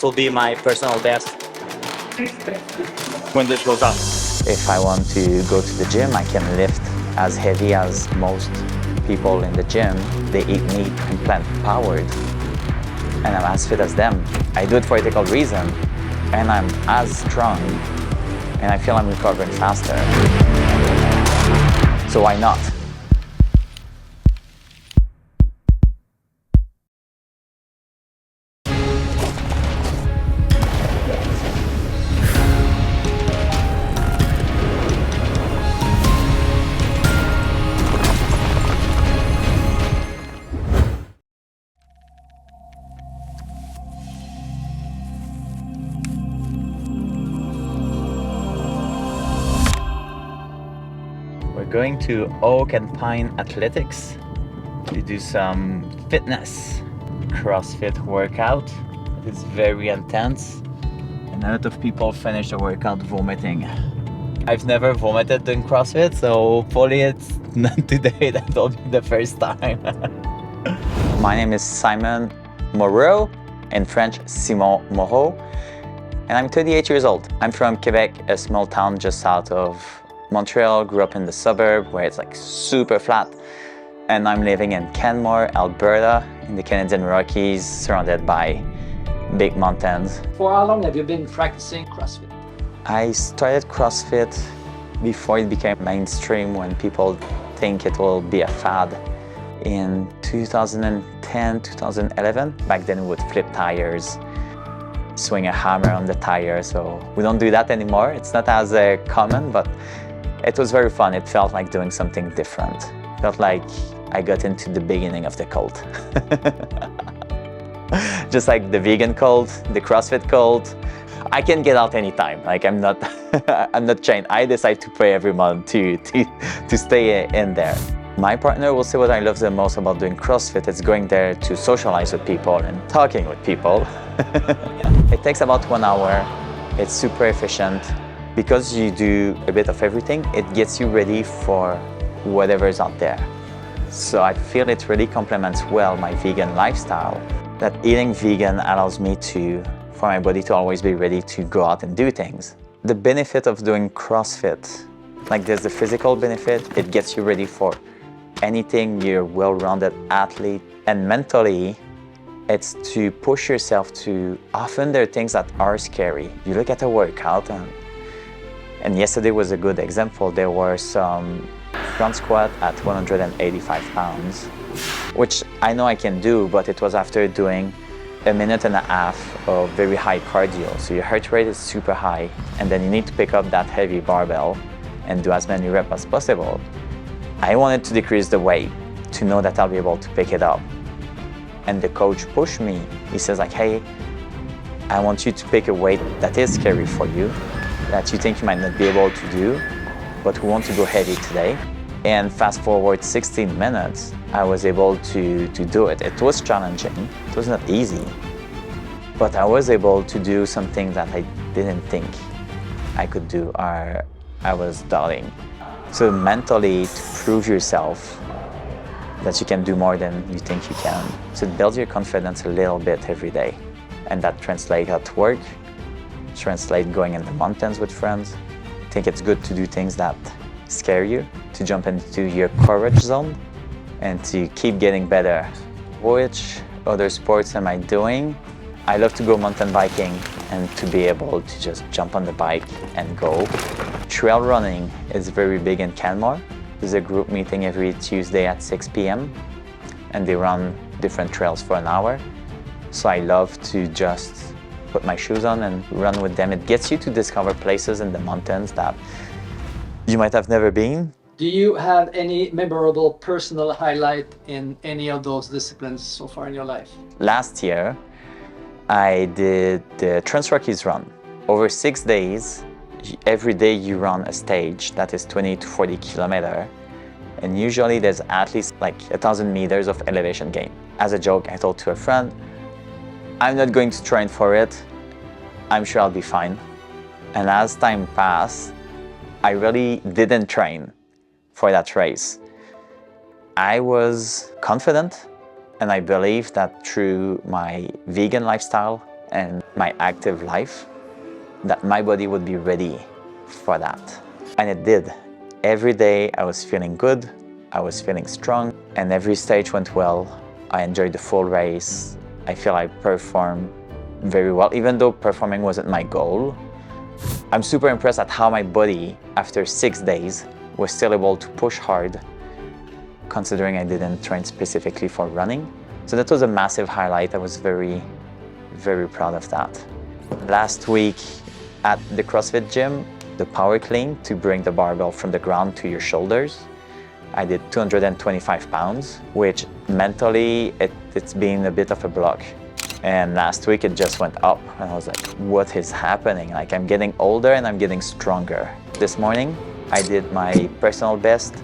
will be my personal best when this goes up. If I want to go to the gym, I can lift as heavy as most people in the gym. They eat meat and plant-powered, and I'm as fit as them. I do it for ethical reason, and I'm as strong, and I feel I'm recovering faster. So why not? We're going to Oak and Pine Athletics to do some fitness CrossFit workout. It's very intense, and a lot of people finish the workout vomiting. I've never vomited doing CrossFit, so hopefully it's not today. That will be the first time. My name is Simon Moreau, in French Simon Moreau, and I'm 38 years old. I'm from Quebec, a small town just south of Montreal. Grew up in the suburb where it's like super flat, and I'm living in Canmore, Alberta, in the Canadian Rockies, surrounded by big mountains. For how long have you been practicing CrossFit? I started CrossFit before it became mainstream, when people think it will be a fad, in 2010, 2011. Back then we would flip tires, swing a hammer on the tire, so we don't do that anymore. It's not as common, but it was very fun. It felt like doing something different. It felt like I got into the beginning of the cult. Just like the vegan cult, the CrossFit cult. I can get out anytime. Like I'm not chained. I decide to pay every month to stay in there. My partner will say what I love the most about doing CrossFit. It's going there to socialize with people and talking with people. It takes about 1 hour. It's super efficient. Because you do a bit of everything, it gets you ready for whatever is out there. So I feel it really complements well my vegan lifestyle, that eating vegan allows me for my body to always be ready to go out and do things. The benefit of doing CrossFit, like there's the physical benefit, it gets you ready for anything, you're a well-rounded athlete. And mentally, it's to push yourself to, often there are things that are scary. You look at a workout, and yesterday was a good example. There were some front squat at 185 pounds, which I know I can do, but it was after doing 1.5 minutes of very high cardio. So your heart rate is super high, and then you need to pick up that heavy barbell and do as many reps as possible. I wanted to decrease the weight to know that I'll be able to pick it up. And the coach pushed me. He says like, hey, I want you to pick a weight that is scary for you, that you think you might not be able to do, but we want to go heavy today. And fast forward 16 minutes, I was able to do it. It was challenging, it was not easy, but I was able to do something that I didn't think I could do, or I was doubting. So mentally, to prove yourself that you can do more than you think you can. So it builds your confidence a little bit every day. And that translates at work, translate going in the mountains with friends. I think it's good to do things that scare you, to jump into your courage zone and to keep getting better. Which other sports am I doing? I love to go mountain biking and to be able to just jump on the bike and go. Trail running is very big in Canmore. There's a group meeting every Tuesday at 6 p.m. and they run different trails for an hour. So I love to just put my shoes on and run with them. It gets you to discover places in the mountains that you might have never been. Do you have any memorable personal highlight in any of those disciplines so far in your life? Last year, I did the Trans-Rockies run. Over 6 days, every day you run a stage that is 20 to 40 kilometers. And usually there's at least like 1,000 meters of elevation gain. As a joke, I told to a friend, I'm not going to train for it. I'm sure I'll be fine. And as time passed, I really didn't train for that race. I was confident, and I believed that through my vegan lifestyle, and my active life, that my body would be ready for that. And it did. Every day I was feeling good, I was feeling strong, and every stage went well. I enjoyed the full race. I feel I performed very well, even though performing wasn't my goal. I'm super impressed at how my body, after 6 days, was still able to push hard, considering I didn't train specifically for running. So that was a massive highlight. I was very, very proud of that. Last week at the CrossFit gym, the power clean to bring the barbell from the ground to your shoulders, I did 225 pounds, which mentally it's been a bit of a block. And last week it just went up and I was like, what is happening? Like, I'm getting older and I'm getting stronger. This morning I did my personal best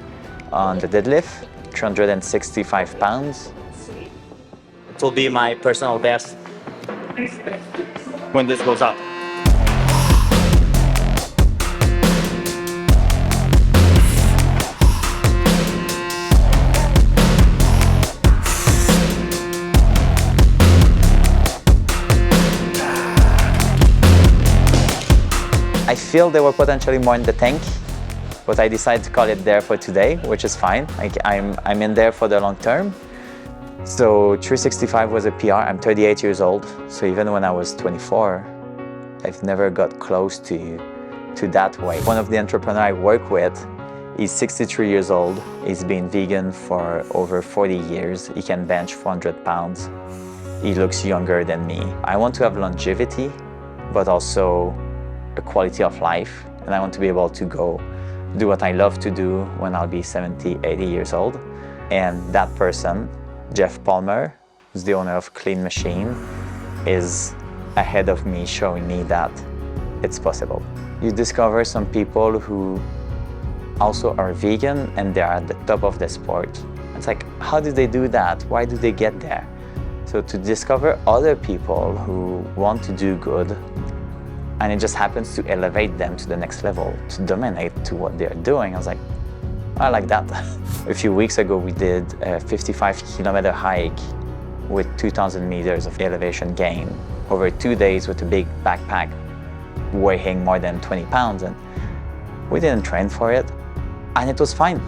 on the deadlift, 365 pounds. It will be my personal best when this goes up. I feel there were potentially more in the tank, but I decided to call it there for today, which is fine. Like, I'm in there for the long term. So 365 was a PR. I'm 38 years old, so even when I was 24, I've never got close to that weight. One of the entrepreneurs I work with, he's 63 years old. He's been vegan for over 40 years. He can bench 400 pounds. He looks younger than me. I want to have longevity, but also a quality of life, and I want to be able to go do what I love to do when I'll be 70, 80 years old. And that person, Geoff Palmer, who's the owner of Clean Machine, is ahead of me, showing me that it's possible. You discover some people who also are vegan and they're at the top of the sport. It's like, how do they do that? Why do they get there? So to discover other people who want to do good, and it just happens to elevate them to the next level, to dominate to what they're doing. I was like, I like that. A few weeks ago, we did a 55-kilometer hike with 2,000 meters of elevation gain over 2 days with a big backpack weighing more than 20 pounds. And we didn't train for it, and it was fine.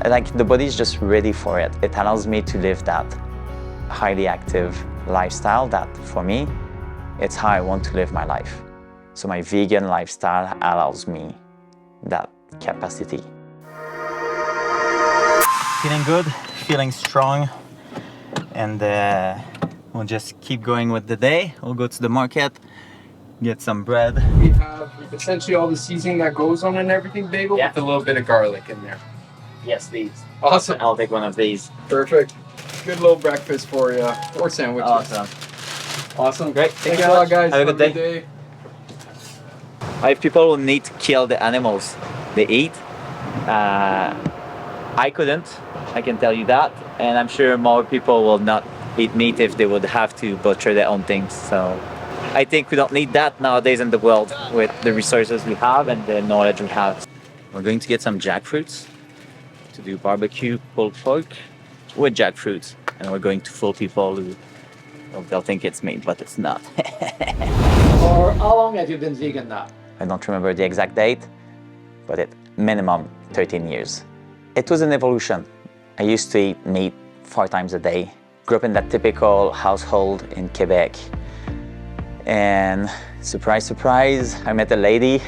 Like, the body's just ready for it. It allows me to live that highly active lifestyle that, for me, it's how I want to live my life. So my vegan lifestyle allows me that capacity. Feeling good, feeling strong, and we'll just keep going with the day. We'll go to the market, get some bread. We have essentially all the seasoning that goes on and everything bagel with a little bit of garlic in there. Yes, please. Awesome. I'll take one of these. Perfect. Good little breakfast for you. Or sandwiches. Awesome. Awesome. Great. Thanks a lot, guys. Have a good day. I have people who need to kill the animals they eat. I couldn't, I can tell you that. And I'm sure more people will not eat meat if they would have to butcher their own things. So I think we don't need that nowadays in the world with the resources we have and the knowledge we have. We're going to get some jackfruits to do barbecue pulled pork with jackfruits. And we're going to fool people who, well, they'll think it's meat, but it's not. For how long have you been vegan now? I don't remember the exact date, but it minimum 13 years. It was an evolution. I used to eat meat 4 times a day. Grew up in that typical household in Quebec. And surprise, surprise, I met a lady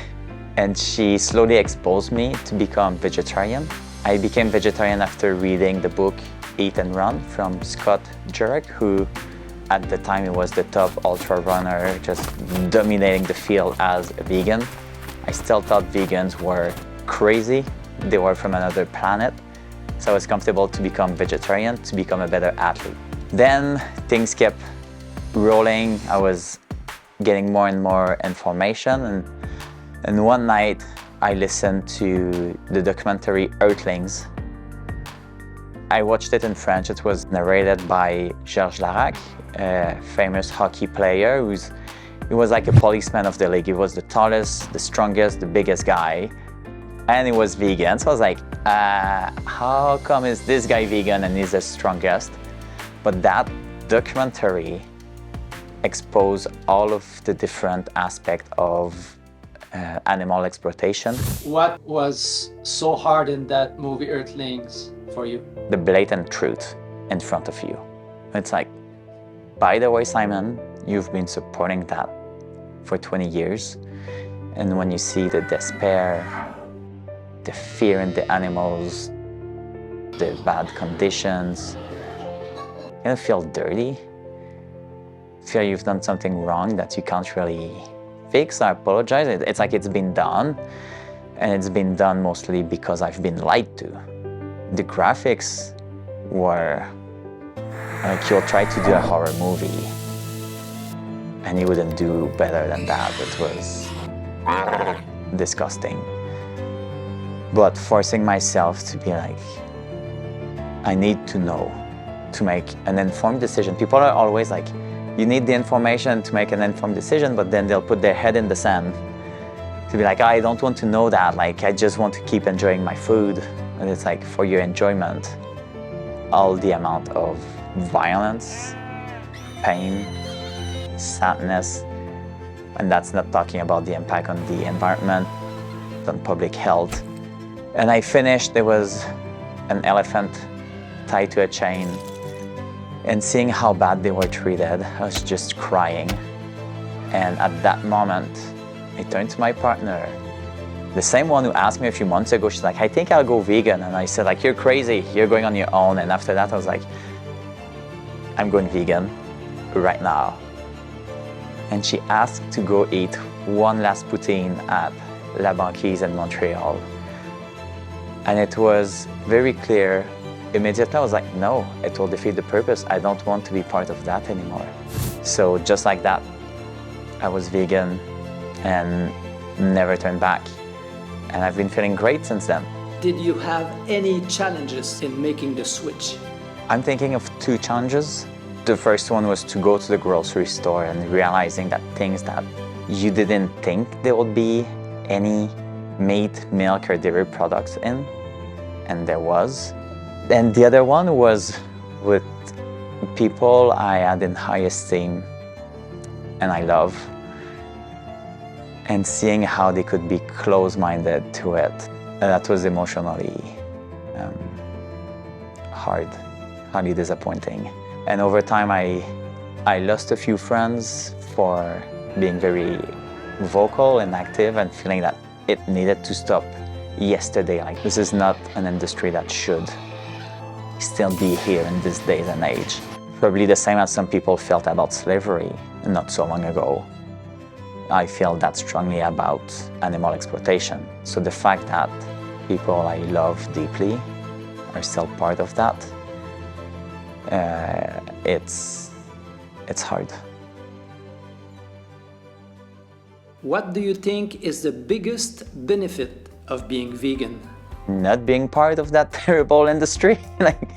and she slowly exposed me to become vegetarian. I became vegetarian after reading the book Eat and Run from Scott Jurek, who at the time, he was the top ultra runner, just dominating the field as a vegan. I still thought vegans were crazy. They were from another planet. So I was comfortable to become vegetarian, to become a better athlete. Then things kept rolling. I was getting more and more information. And one night, I listened to the documentary Earthlings. I watched it in French. It was narrated by George Laraque, a famous hockey player he was like a policeman of the league. He was the tallest, the strongest, the biggest guy, and he was vegan. So I was like, how come is this guy vegan and he's the strongest? But that documentary expose all of the different aspects of animal exploitation. What was so hard in that movie Earthlings for you? The blatant truth in front of you. It's like, by the way, Simon, you've been supporting that for 20 years. And when you see the despair, the fear in the animals, the bad conditions, you feel dirty. Feel you've done something wrong that you can't really fix or apologize. It's like it's been done, and it's been done mostly because I've been lied to. The graphics were like you'll try to do a horror movie and you wouldn't do better than that. It was disgusting. But forcing myself to be like, I need to know to make an informed decision. People are always like, you need the information to make an informed decision, but then they'll put their head in the sand to be like, I don't want to know that. Like, I just want to keep enjoying my food. And it's like, for your enjoyment, all the amount of violence, pain, sadness, and that's not talking about the impact on the environment, on public health. And I finished, there was an elephant tied to a chain, and seeing how bad they were treated, I was just crying. And at that moment, I turned to my partner, the same one who asked me a few months ago. She's like, I think I'll go vegan. And I said, like, you're crazy, you're going on your own. And after that, I was like, I'm going vegan right now. And she asked to go eat one last poutine at La Banquise in Montreal. And it was very clear. Immediately I was like, no, it will defeat the purpose. I don't want to be part of that anymore. So just like that, I was vegan and never turned back. And I've been feeling great since then. Did you have any challenges in making the switch? I'm thinking of 2 challenges. The first one was to go to the grocery store and realizing that things that you didn't think there would be any meat, milk, or dairy products in, and there was. And the other one was with people I had in high esteem and I love, and seeing how they could be close-minded to it. And that was emotionally hard, highly disappointing. And over time, I lost a few friends for being very vocal and active and feeling that it needed to stop yesterday. Like, this is not an industry that should still be here in this day and age. Probably the same as some people felt about slavery not so long ago. I feel that strongly about animal exploitation. So the fact that people I love deeply are still part of that, it's hard. What do you think is the biggest benefit of being vegan? Not being part of that terrible industry. Like,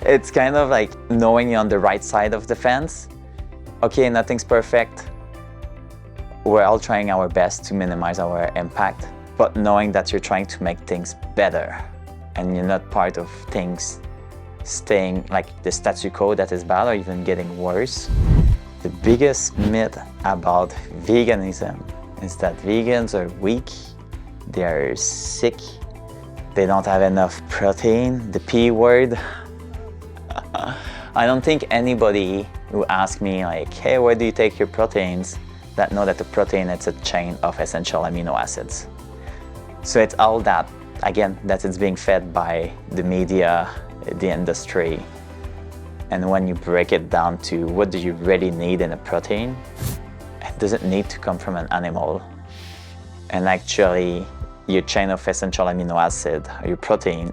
it's kind of like knowing you're on the right side of the fence. Okay, nothing's perfect. We're all trying our best to minimize our impact, but knowing that you're trying to make things better and you're not part of things staying like the statu quo that is bad or even getting worse. The biggest myth about veganism is that vegans are weak, they are sick, they don't have enough protein, the P word. I don't think anybody who asks me like, hey, where do you take your proteins, that know that the protein is a chain of essential amino acids. So it's all that, again, that it's being fed by the media, the industry. And when you break it down to what do you really need in a protein, it doesn't need to come from an animal. And actually, your chain of essential amino acid, your protein,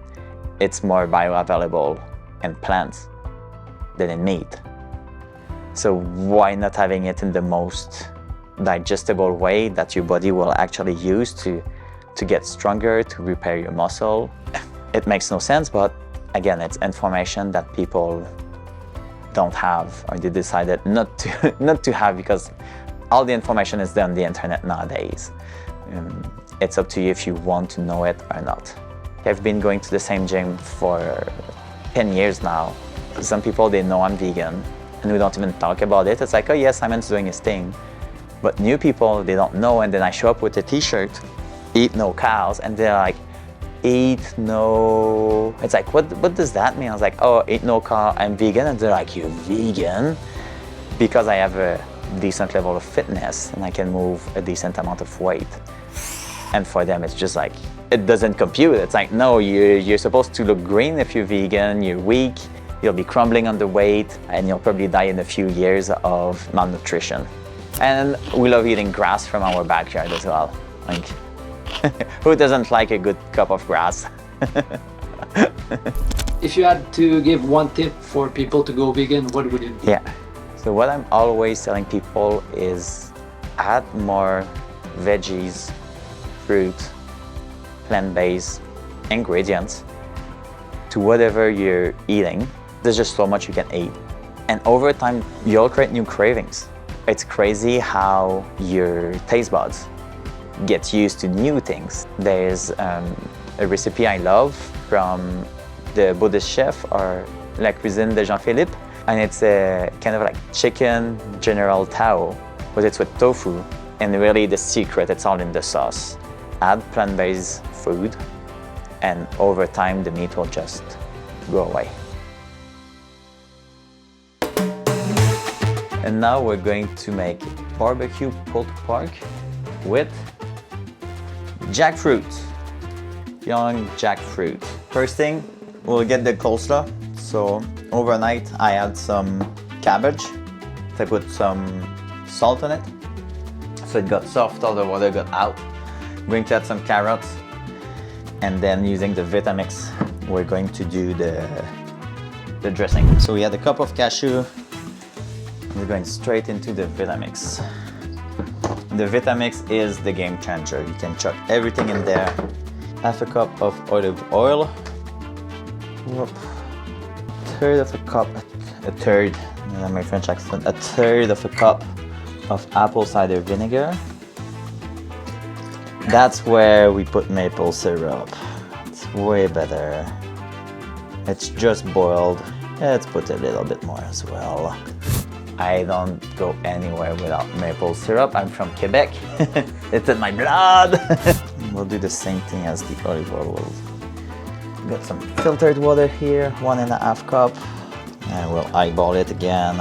it's more bioavailable in plants than in meat. So why not having it in the most digestible way that your body will actually use to get stronger, to repair your muscle? It makes no sense, but again, it's information that people don't have, or they decided not to have, because all the information is there on the internet nowadays. It's up to you if you want to know it or not. I've been going to the same gym for 10 years now. Some people, they know I'm vegan, and we don't even talk about it. It's like, oh yeah, Simon's doing his thing. But new people, they don't know, and then I show up with a t-shirt, eat no cows, and they're like, eat no... It's like, what does that mean? I was like, oh, eat no cow, I'm vegan. And they're like, you're vegan? Because I have a decent level of fitness and I can move a decent amount of weight. And for them, it's just like, it doesn't compute. It's like, no, you're supposed to look green if you're vegan, you're weak, you'll be crumbling under weight, and you'll probably die in a few years of malnutrition. And we love eating grass from our backyard as well. Like, who doesn't like a good cup of grass? If you had to give one tip for people to go vegan, what would it be? Yeah. So what I'm always telling people is add more veggies, fruit, plant-based ingredients to whatever you're eating. There's just so much you can eat. And over time, you'll create new cravings. It's crazy how your taste buds get used to new things. There's a recipe I love from the Buddhist chef, or La Cuisine de Jean-Philippe, and it's a kind of like chicken General Tao, but it's with tofu, and really the secret, it's all in the sauce. Add plant-based food, and over time the meat will just go away. And now we're going to make barbecue pulled pork with jackfruit, young jackfruit. First thing, we'll get the coleslaw. So overnight I add some cabbage. I put some salt on it, so it got soft, all the water got out. I'm going to add some carrots, and then using the Vitamix, we're going to do the dressing. So we had a cup of cashew. We're going straight into the Vitamix. The Vitamix is the game changer. You can chuck everything in there. Half a cup of olive oil. Whoop. Third of a cup, a third of a cup of apple cider vinegar. That's where we put maple syrup. It's way better. It's just boiled. Let's put a little bit more as well. I don't go anywhere without maple syrup. I'm from Quebec. It's in my blood. We'll do the same thing as the olive oil. We'll get some filtered water here, 1.5 cup. And we'll eyeball it again.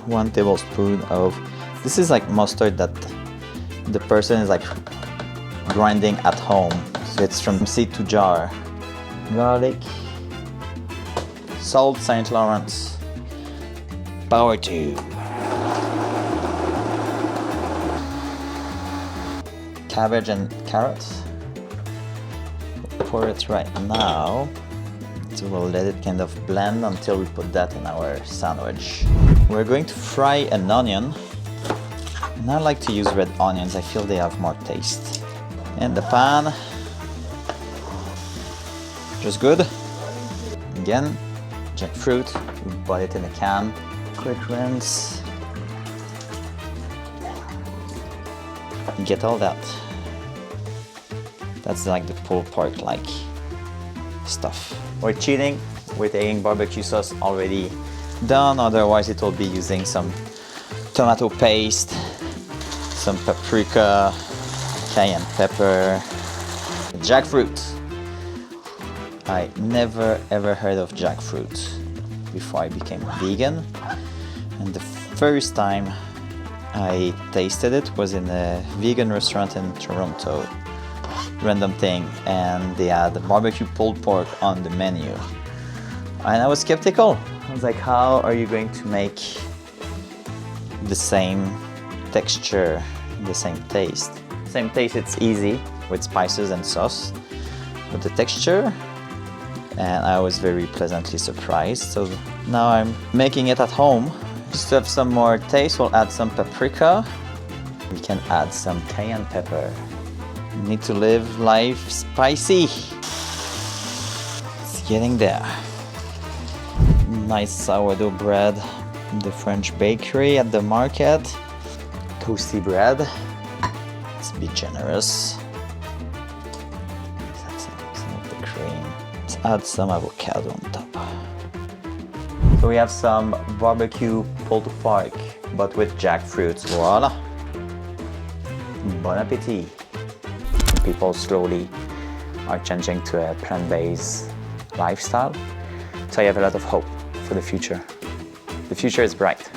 1 tablespoon of, this is like mustard that the person is like grinding at home. So it's from seed to jar. Garlic. Salt St. Lawrence. Power tube. Cabbage and carrots. Pour it right now. So we'll let it kind of blend until we put that in our sandwich. We're going to fry an onion. And I like to use red onions. I feel they have more taste. In the pan. Just good. Again, jackfruit. We bought it in a can. Quick rinse. Get all that. That's like the pulled pork like stuff. We're cheating. We're taking barbecue sauce already done, otherwise it will be using some tomato paste, some paprika, cayenne pepper, jackfruit. I never ever heard of jackfruit before I became vegan, and the first time I tasted it was in a vegan restaurant in Toronto. Random thing, and they had barbecue pulled pork on the menu. And I was skeptical. I was like, how are you going to make the same texture, the same taste? Same taste, it's easy with spices and sauce, but the texture, and I was very pleasantly surprised. So now I'm making it at home. Just to have some more taste, we'll add some paprika. We can add some cayenne pepper. You need to live life spicy. It's getting there. Nice sourdough bread in the French bakery at the market. Toasty bread. Let's be generous. Let's add some of the cream. Let's add some avocado on top. So we have some barbecue pulled pork, but with jackfruit. Voila! Bon appetit! People slowly are changing to a plant-based lifestyle. So I have a lot of hope for the future. The future is bright.